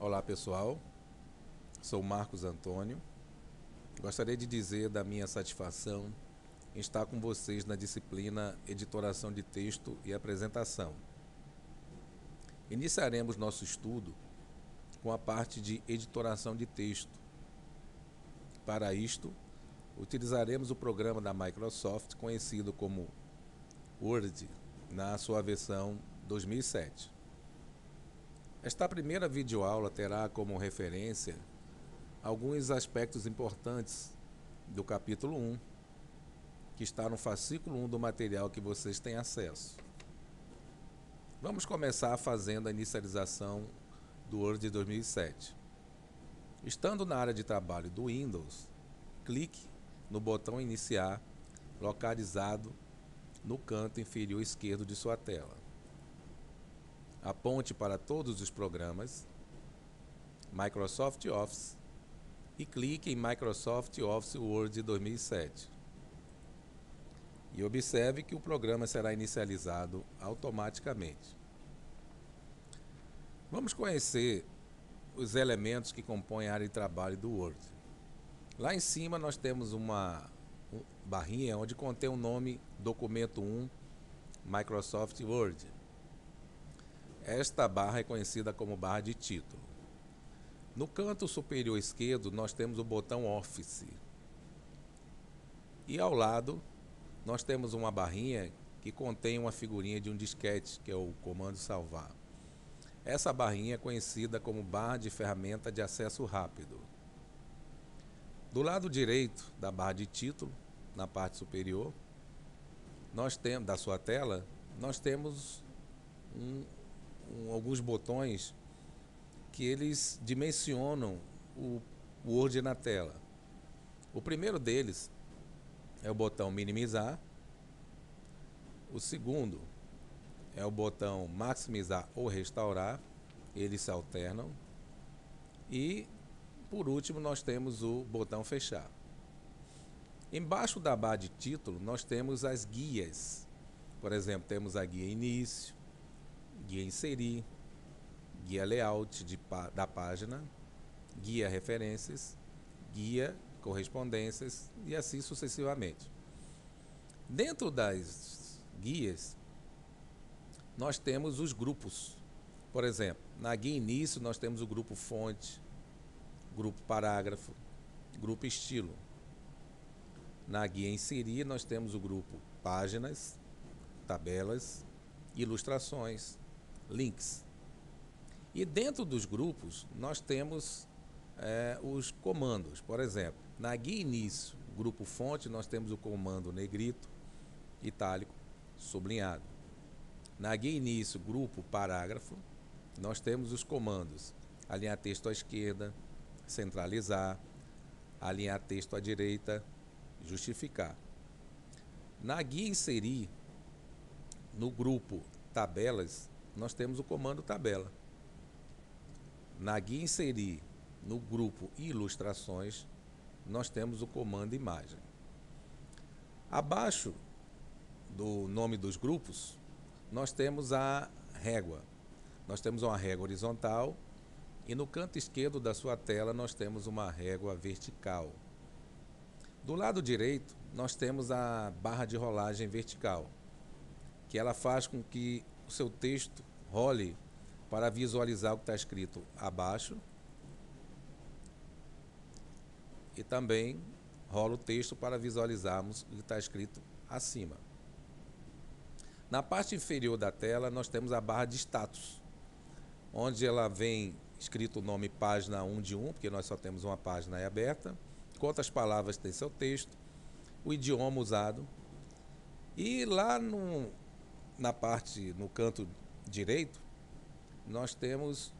Olá pessoal, sou Marcos Antônio. Gostaria de dizer da minha satisfação em estar com vocês na disciplina Editoração de Texto e Apresentação. Iniciaremos nosso estudo com a parte de editoração de texto. Para isto, utilizaremos o programa da Microsoft conhecido como Word, na sua versão 2007. Esta primeira videoaula terá como referência alguns aspectos importantes do capítulo 1, que está no fascículo 1 do material que vocês têm acesso. Vamos começar fazendo a inicialização do Word 2007. Estando na área de trabalho do Windows, clique no botão Iniciar, localizado no canto inferior esquerdo de sua tela. Aponte para todos os programas, Microsoft Office, e clique em Microsoft Office Word 2007. E observe que o programa será inicializado automaticamente. Vamos conhecer os elementos que compõem a área de trabalho do Word. Lá em cima nós temos uma barrinha onde contém o nome Documento 1 Microsoft Word. Esta barra é conhecida como barra de título. No canto superior esquerdo nós temos o botão Office. E ao lado nós temos uma barrinha que contém uma figurinha de um disquete, que é o comando salvar. Essa barrinha é conhecida como barra de ferramenta de acesso rápido. Do lado direito da barra de título, na parte superior, nós temos da sua tela, nós temos alguns botões que eles dimensionam o Word na tela. O primeiro deles é o botão minimizar. O segundo é o botão maximizar ou restaurar. Eles se alternam. E, por último, nós temos o botão fechar. Embaixo da barra de título, nós temos as guias. Por exemplo, temos a guia início, guia inserir, guia layout da página, guia referências, guia correspondências e assim sucessivamente. Dentro das guias, nós temos os grupos. Por exemplo, na guia início nós temos o grupo fonte, grupo parágrafo, grupo estilo. Na guia inserir nós temos o grupo páginas, tabelas, ilustrações, links. E dentro dos grupos nós temos os comandos. Por exemplo, na guia início, grupo fonte, nós temos o comando negrito, itálico, sublinhado. Na guia início, grupo parágrafo, nós temos os comandos alinhar texto à esquerda, centralizar, alinhar texto à direita, justificar. Na guia inserir, no grupo tabelas, nós temos o comando tabela. Na guia inserir, no grupo ilustrações, nós temos o comando imagem. Abaixo do nome dos grupos, nós temos a régua. Nós temos uma régua horizontal e no canto esquerdo da sua tela nós temos uma régua vertical. Do lado direito, nós temos a barra de rolagem vertical, que ela faz com que o seu texto role para visualizar o que está escrito abaixo e também rola o texto para visualizarmos o que está escrito acima. Na parte inferior da tela nós temos a barra de status, onde ela vem escrito o nome página 1 de 1, porque nós só temos uma página aí aberta, quantas palavras tem seu texto, o idioma usado. E lá na parte, no canto direito, nós temos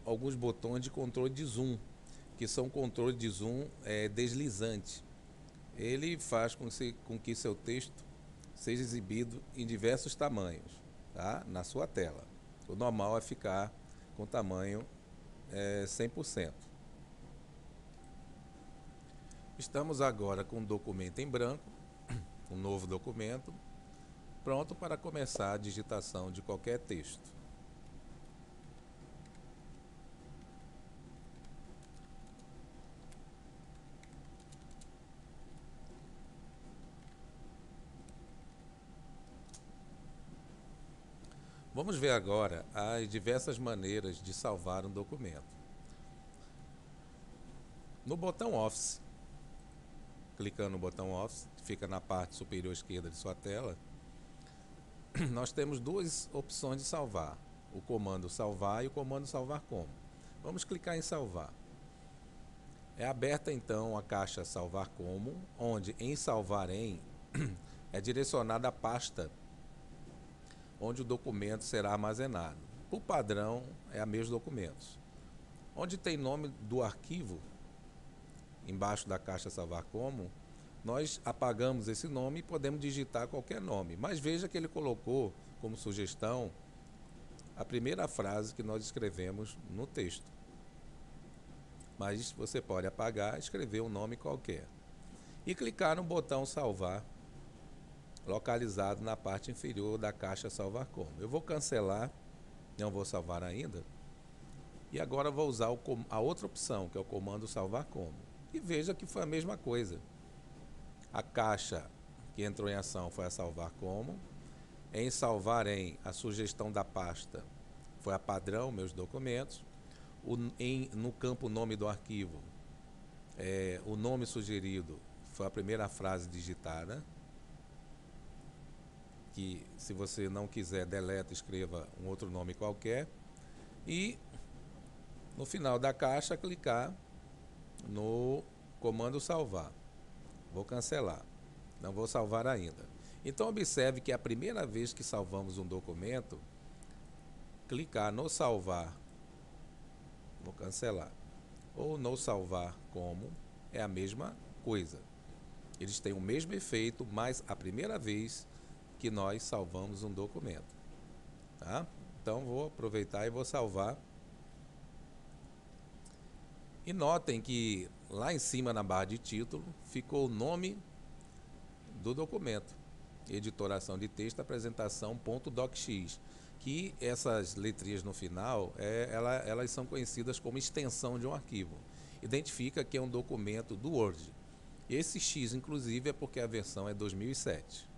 alguns botões de controle de zoom, que são controle de zoom deslizante. Ele faz com que seu texto seja exibido em diversos tamanhos, tá? Na sua tela. O normal é ficar com tamanho 100%. Estamos agora com um documento em branco, um novo documento, pronto para começar a digitação de qualquer texto. Vamos ver agora as diversas maneiras de salvar um documento. No botão Office, clicando no botão Office, que fica na parte superior esquerda de sua tela, nós temos duas opções de salvar: o comando salvar e o comando salvar como. Vamos clicar em salvar. É aberta então a caixa salvar como, onde em salvar em é direcionada a pasta onde o documento será armazenado. Por padrão, é a mesmos documentos. Onde tem nome do arquivo, embaixo da caixa salvar como, nós apagamos esse nome e podemos digitar qualquer nome. Mas veja que ele colocou como sugestão a primeira frase que nós escrevemos no texto. Mas você pode apagar e escrever um nome qualquer. E clicar no botão salvar, localizado na parte inferior da caixa salvar como. Eu vou cancelar, não vou salvar ainda. E agora vou usar a outra opção, que é o comando salvar como. E veja que foi a mesma coisa. A caixa que entrou em ação foi a salvar como. Em salvar em, a sugestão da pasta foi a padrão, meus documentos. No campo nome do arquivo, o nome sugerido foi a primeira frase digitada. Que se você não quiser, deleta, escreva um outro nome qualquer. E no final da caixa, clicar no comando salvar. Vou cancelar. Não vou salvar ainda. Então observe que a primeira vez que salvamos um documento, clicar no salvar, vou cancelar, ou no salvar como, é a mesma coisa. Eles têm o mesmo efeito, mas a primeira vez que nós salvamos um documento. Tá? Então vou aproveitar e vou salvar. E notem que lá em cima na barra de título ficou o nome do documento: editoração de texto, apresentação.docx, que essas letrinhas no final, elas são conhecidas como extensão de um arquivo. Identifica que é um documento do Word. Esse X, inclusive, é porque a versão é 2007.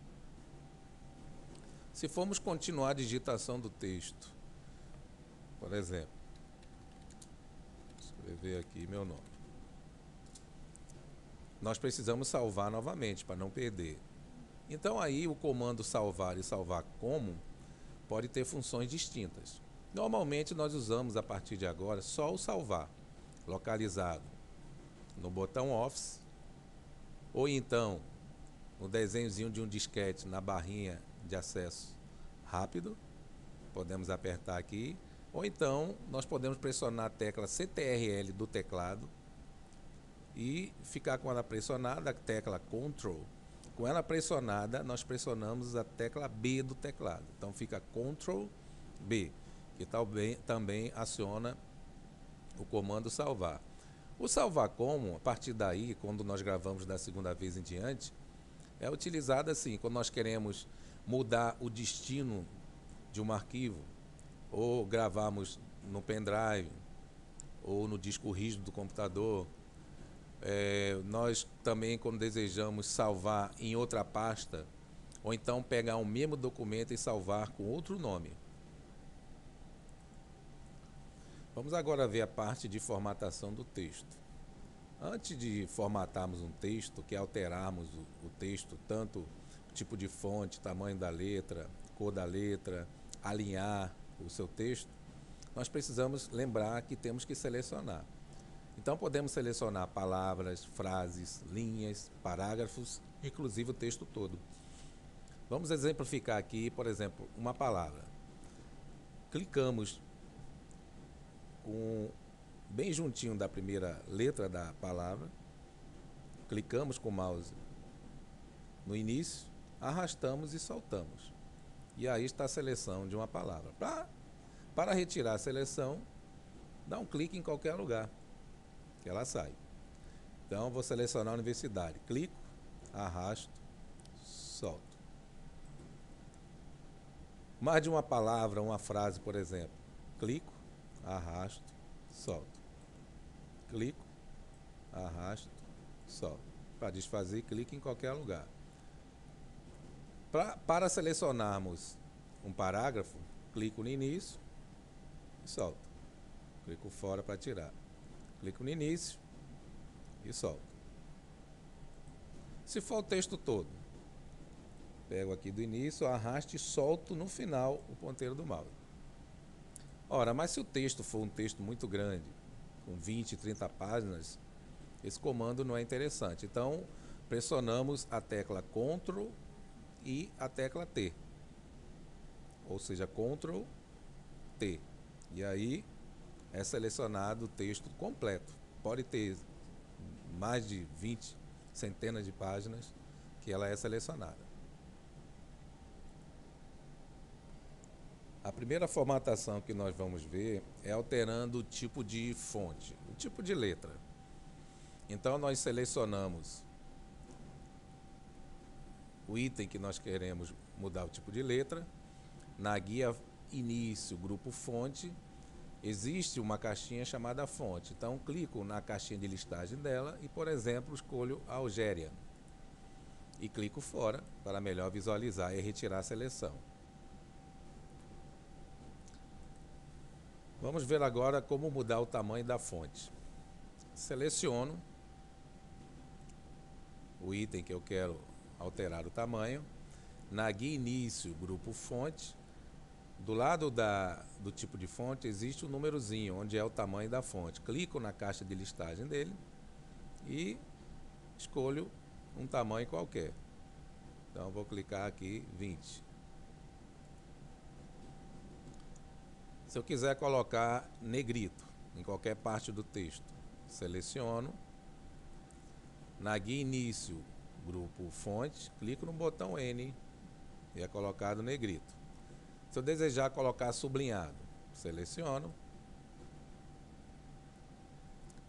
Se formos continuar a digitação do texto, por exemplo, escrever aqui meu nome, nós precisamos salvar novamente para não perder. Então aí o comando salvar e salvar como pode ter funções distintas. Normalmente nós usamos a partir de agora só o salvar, localizado no botão Office, ou então no desenhozinho de um disquete na barrinha de acesso rápido, podemos apertar aqui, ou então nós podemos pressionar a tecla CTRL do teclado e ficar com ela pressionada, a tecla Ctrl. Com ela pressionada, nós pressionamos a tecla B do teclado. Então fica Ctrl B, que também aciona o comando salvar. O salvar como, a partir daí, quando nós gravamos da segunda vez em diante, é utilizado assim, quando nós queremos mudar o destino de um arquivo, ou gravarmos no pendrive, ou no disco rígido do computador. Nós também, quando desejamos salvar em outra pasta, ou então pegar o mesmo documento e salvar com outro nome. Vamos agora ver a parte de formatação do texto. Antes de formatarmos um texto, que é alterarmos o texto, tanto o tipo de fonte, tamanho da letra, cor da letra, alinhar o seu texto, nós precisamos lembrar que temos que selecionar. Então podemos selecionar palavras, frases, linhas, parágrafos, inclusive o texto todo. Vamos exemplificar aqui, por exemplo, uma palavra. Clicamos bem juntinho da primeira letra da palavra, clicamos com o mouse no início, arrastamos e soltamos. E aí está a seleção de uma palavra. Para retirar a seleção, dá um clique em qualquer lugar, que ela sai. Então, vou selecionar a universidade. Clico, arrasto, solto. Mais de uma palavra, uma frase, por exemplo. Clico, arrasto, solto. Clico, arrasto, solto. Para desfazer, clique em qualquer lugar. Para selecionarmos um parágrafo, clico no início e solto. Clico fora para tirar. Clico no início e solto. Se for o texto todo, pego aqui do início, arrasto e solto no final o ponteiro do mouse. Ora, mas se o texto for um texto muito grande, com 20, 30 páginas, esse comando não é interessante. Então, pressionamos a tecla Ctrl e a tecla T. Ou seja, Ctrl T. E aí é selecionado o texto completo. Pode ter mais de 20, centenas de páginas que ela é selecionada. A primeira formatação que nós vamos ver é alterando o tipo de fonte, o tipo de letra. Então nós selecionamos o item que nós queremos mudar o tipo de letra. Na guia início, grupo fonte, existe uma caixinha chamada fonte. Então clico na caixinha de listagem dela e, por exemplo, escolho a Algéria. E clico fora para melhor visualizar e retirar a seleção. Vamos ver agora como mudar o tamanho da fonte. Seleciono o item que eu quero alterar o tamanho. Na guia início, grupo fonte, do lado do tipo de fonte existe um númerozinho, onde é o tamanho da fonte. Clico na caixa de listagem dele e escolho um tamanho qualquer. Então vou clicar aqui 20. Se eu quiser colocar negrito em qualquer parte do texto, seleciono. Na guia início, grupo fonte, clico no botão N e é colocado negrito. Se eu desejar colocar sublinhado, seleciono.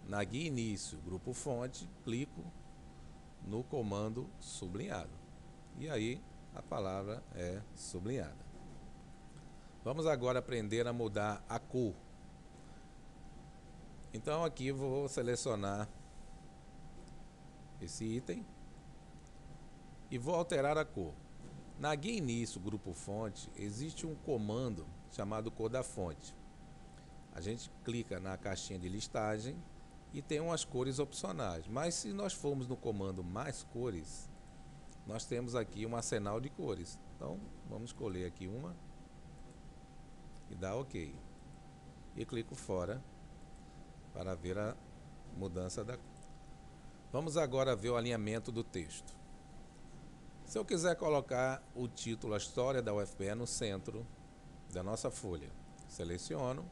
Na guia início, grupo fonte, clico no comando sublinhado. E aí a palavra é sublinhada. Vamos agora aprender a mudar a cor. Então aqui vou selecionar esse item e vou alterar a cor. Na guia início, grupo fonte, existe um comando chamado cor da fonte. A gente clica na caixinha de listagem e tem umas cores opcionais. Mas se nós formos no comando mais cores, nós temos aqui um arsenal de cores. Então vamos escolher aqui uma e dar OK. E clico fora para ver a mudança da cor. Vamos agora ver o alinhamento do texto. Se eu quiser colocar o título, a história da UFPE no centro da nossa folha, seleciono.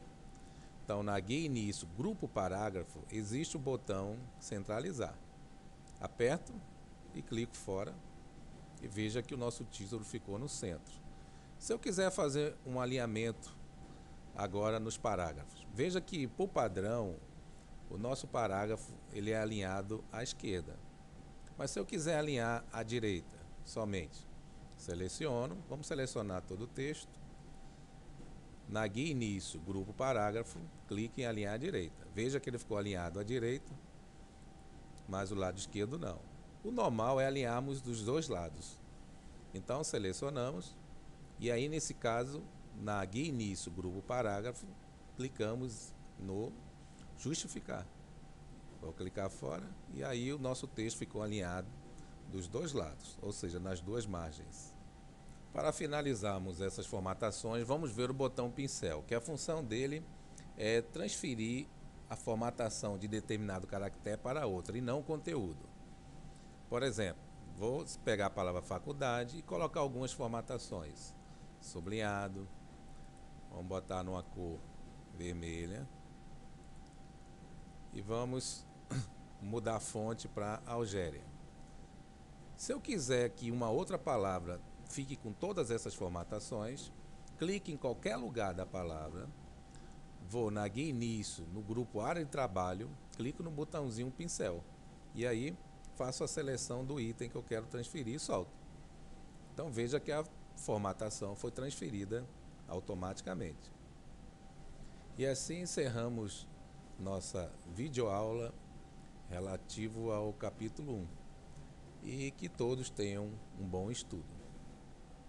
Então, na guia início, grupo parágrafo, existe o botão centralizar. Aperto e clico fora e veja que o nosso título ficou no centro. Se eu quiser fazer um alinhamento agora nos parágrafos, veja que, por padrão, o nosso parágrafo ele é alinhado à esquerda. Mas se eu quiser alinhar à direita, somente seleciono, vamos selecionar todo o texto. Na guia início, grupo parágrafo, clique em alinhar à direita. Veja que ele ficou alinhado à direita, mas o lado esquerdo não. O normal é alinharmos dos dois lados. Então selecionamos e aí nesse caso, na guia início, grupo parágrafo, clicamos no justificar. Vou clicar fora e aí o nosso texto ficou alinhado dos dois lados, ou seja, nas duas margens. Para finalizarmos essas formatações, vamos ver o botão pincel, que a função dele é transferir a formatação de determinado caractere para outro e não o conteúdo. Por exemplo, vou pegar a palavra faculdade e colocar algumas formatações. Sublinhado, vamos botar numa cor vermelha e vamos mudar a fonte para Algéria. Se eu quiser que uma outra palavra fique com todas essas formatações, clique em qualquer lugar da palavra, vou na guia início, no grupo área de trabalho, clico no botãozinho pincel e aí faço a seleção do item que eu quero transferir e solto. Então veja que a formatação foi transferida automaticamente. E assim encerramos nossa videoaula relativo ao capítulo 1. E que todos tenham um bom estudo.